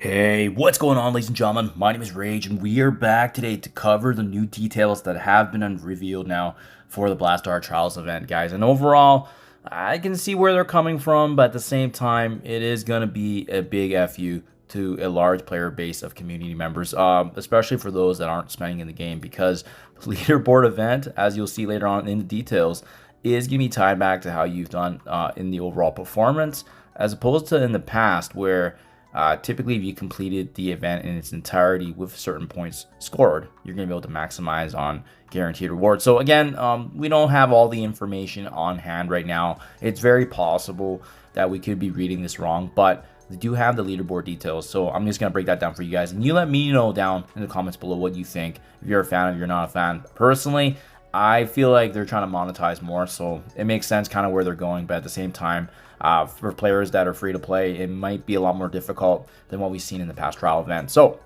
Hey, what's going on, ladies and gentlemen? My name is Rage, and we are back today to cover the new details that have been revealed now for the Blastaar Trials event, guys. And overall, I can see where they're coming from, but at the same time, it is going to be a big FU to a large player base of community members, especially for those that aren't spending in the game, because the leaderboard event, as you'll see later on in the details, is going to be tied back to how you've done in the overall performance, as opposed to in the past where typically, if you completed the event in its entirety with certain points scored, you're going to be able to maximize on guaranteed rewards. So again, we don't have all the information on hand right now. It's very possible that we could be reading this wrong, but we do have the leaderboard details. So I'm just going to break that down for you guys. And you let me know down in the comments below what you think. If you're a fan, if you're not a fan. Personally, I feel like they're trying to monetize more, so it makes sense kind of where they're going, but at the same time, for players that are free to play, it might be a lot more difficult than what we've seen in the past trial event. So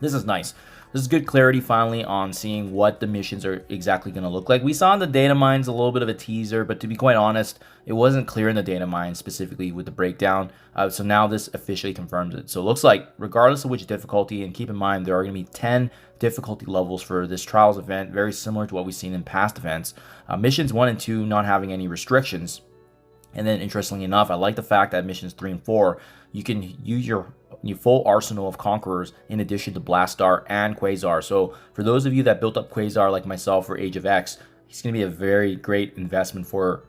this is nice. This is good clarity finally on seeing what the missions are exactly going to look like. We saw in the data mines a little bit of a teaser, but to be quite honest, it wasn't clear in the data mines specifically with the breakdown. So now this officially confirms it. So it looks like regardless of which difficulty, and keep in mind there are going to be 10 difficulty levels for this trials event, very similar to what we've seen in past events. Missions 1 and 2 not having any restrictions. And then interestingly enough, I like the fact that missions 3 and 4, you can use your full arsenal of Conquerors in addition to Blastaar and Quasar. So for those of you that built up Quasar like myself for Age of X, he's going to be a very great investment for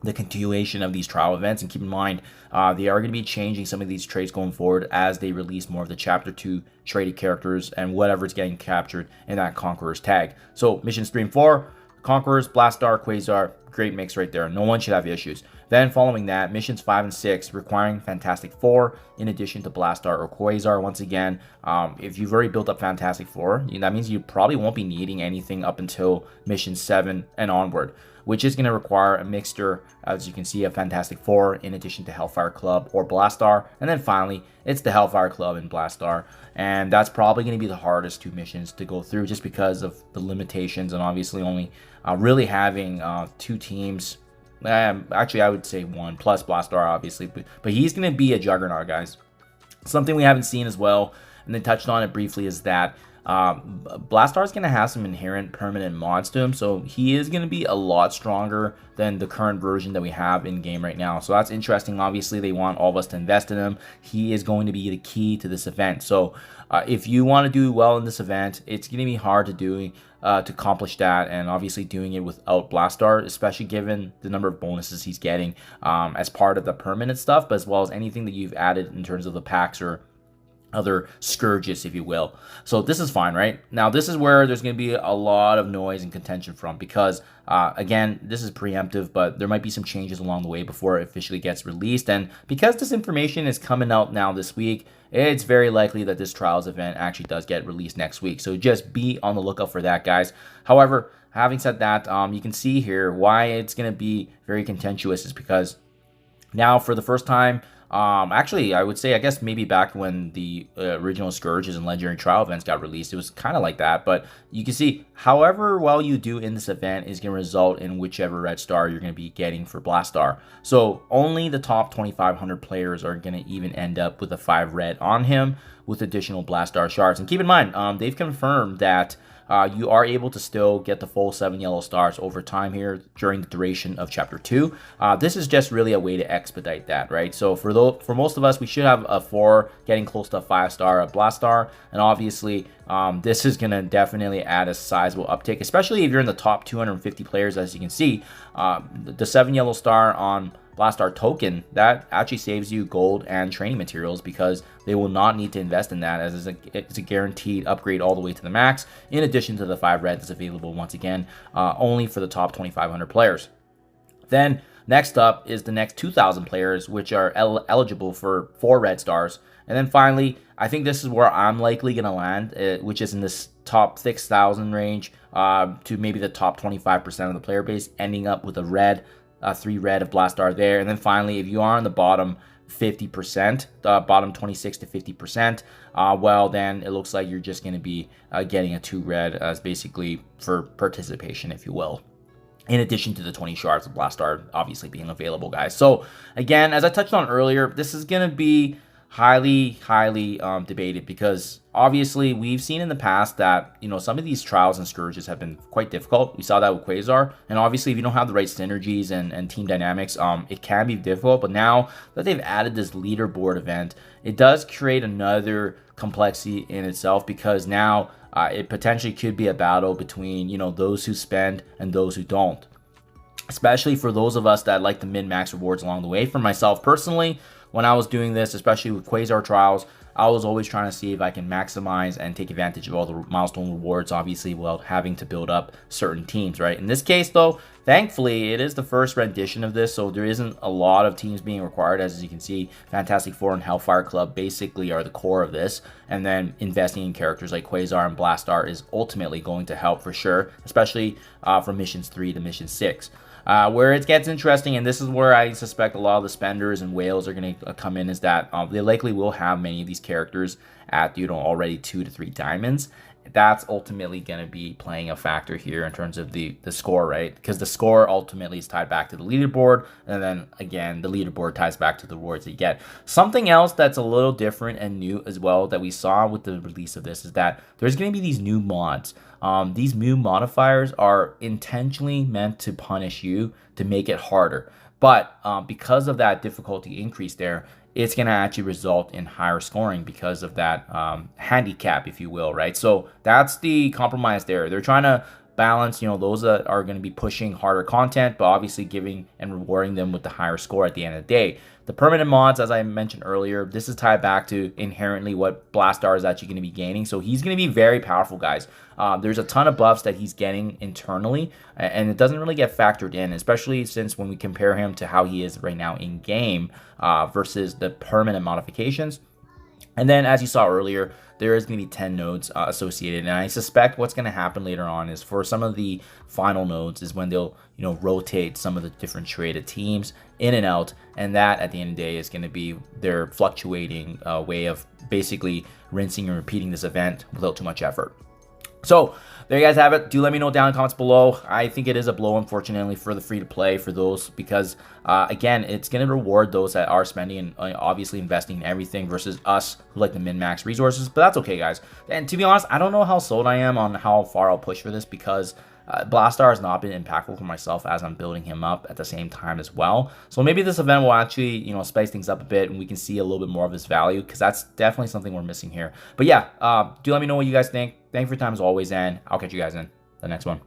the continuation of these trial events. And keep in mind, they are going to be changing some of these traits going forward as they release more of the Chapter 2 traded characters and whatever's getting captured in that Conquerors tag. So missions 3 and 4, Conquerors, Blastaar, Quasar, great mix right there. No one should have issues. Then following that, missions 5 and 6 requiring Fantastic Four in addition to Blastaar or Quasar. Once again, if you've already built up Fantastic Four, that means you probably won't be needing anything up until mission 7 and onward, which is going to require a mixture, as you can see, of Fantastic Four in addition to Hellfire Club or Blastaar. And then finally, it's the Hellfire Club and Blastaar. And that's probably going to be the hardest two missions to go through just because of the limitations and obviously only really having two teams. Actually, I would say one plus Blastaar, obviously. But he's going to be a juggernaut, guys. Something we haven't seen as well, and they touched on it briefly, is that Blastaar is going to have some inherent permanent mods to him, so he is going to be a lot stronger than the current version that we have in game right now. So that's interesting. Obviously, they want all of us to invest in him. He is going to be the key to this event. So if you want to do well in this event, it's going to be hard to accomplish that, and obviously doing it without Blastaar, especially given the number of bonuses he's getting as part of the permanent stuff, but as well as anything that you've added in terms of the packs or other scourges, if you will. So this is fine, right? Now, this is where there's going to be a lot of noise and contention from because, again, this is preemptive, but there might be some changes along the way before it officially gets released. And because this information is coming out now this week, it's very likely that this trials event actually does get released next week. So just be on the lookout for that, guys. However, having said that, you can see here why it's going to be very contentious is because now for the first time, actually, I would say, I guess maybe back when the original Scourges and Legendary Trial events got released, it was kind of like that. But you can see, however well you do in this event is going to result in whichever red star you're going to be getting for Blastaar. So only the top 2,500 players are going to even end up with a 5 red on him with additional Blastaar shards. And keep in mind, they've confirmed that you are able to still get the full 7 yellow stars over time here during the duration of Chapter 2. This is just really a way to expedite that, right? So for most of us, we should have a 4 getting close to a 5-star at Blastaar. And obviously, this is going to definitely add a sizable uptick, especially if you're in the top 250 players. As you can see, the 7 yellow star on Blastaar token, that actually saves you gold and training materials because they will not need to invest in that, as it's a guaranteed upgrade all the way to the max, in addition to the 5 red that's available once again only for the top 2,500 players. Then next up is the next 2,000 players, which are eligible for 4 red stars. And then finally, I think this is where I'm likely going to land, which is in this top 6,000 range to maybe the top 25% of the player base, ending up with a red 3 red of Blastaar there. And then finally, if you are on the bottom 50%, the bottom 26 to 50%, well, then it looks like you're just going to be getting a 2 red as basically for participation, if you will, in addition to the 20 shards of Blastaar obviously being available, guys. So again, as I touched on earlier, this is going to be highly debated, because obviously we've seen in the past that, you know, some of these trials and scourges have been quite difficult. We saw that with Quasar, and obviously if you don't have the right synergies and team dynamics, it can be difficult. But now that they've added this leaderboard event, it does create another complexity in itself, because now it potentially could be a battle between, you know, those who spend and those who don't, especially for those of us that like the min-max rewards along the way. For myself personally, when I was doing this, especially with Quasar trials, I was always trying to see if I can maximize and take advantage of all the milestone rewards, obviously, while having to build up certain teams, right? In this case, though, thankfully, it is the first rendition of this, so there isn't a lot of teams being required. As you can see, Fantastic Four and Hellfire Club basically are the core of this, and then investing in characters like Quasar and Blastaar is ultimately going to help for sure, especially from missions 3 to mission 6. Where it gets interesting, and this is where I suspect a lot of the spenders and whales are going to come in, is that they likely will have many of these characters at, you know, already 2 to 3 diamonds. That's ultimately going to be playing a factor here in terms of the score, right? Because the score ultimately is tied back to the leaderboard, and then again, the leaderboard ties back to the rewards that you get. Something else that's a little different and new as well that we saw with the release of this is that there's going to be these new mods. These new modifiers are intentionally meant to punish you, to make it harder. But because of that difficulty increase there, it's going to actually result in higher scoring because of that handicap, if you will, right? So that's the compromise there. They're trying to balance, you know, those that are going to be pushing harder content, but obviously giving and rewarding them with the higher score at the end of the day. The permanent mods, as I mentioned earlier, this is tied back to inherently what Blastaar is actually going to be gaining. So he's going to be very powerful, guys. There's a ton of buffs that he's getting internally, and it doesn't really get factored in, especially since when we compare him to how he is right now in game versus the permanent modifications. And then, as you saw earlier, there is going to be 10 nodes associated, and I suspect what's going to happen later on is for some of the final nodes is when they'll, you know, rotate some of the different traded teams in and out, and that at the end of the day is going to be their fluctuating way of basically rinsing and repeating this event without too much effort. So there you guys have it. Do let me know down in the comments below. I think it is a blow, unfortunately, for the free-to-play for those, because again, it's going to reward those that are spending and obviously investing in everything versus us who like the min-max resources. But that's okay, guys. And to be honest, I don't know how sold I am on how far I'll push for this, because Blastaar has not been impactful for myself as I'm building him up at the same time as well. So maybe this event will actually, you know, spice things up a bit and we can see a little bit more of his value, because that's definitely something we're missing here. But yeah, do let me know what you guys think. Thank you for your time as always, and I'll catch you guys in the next one.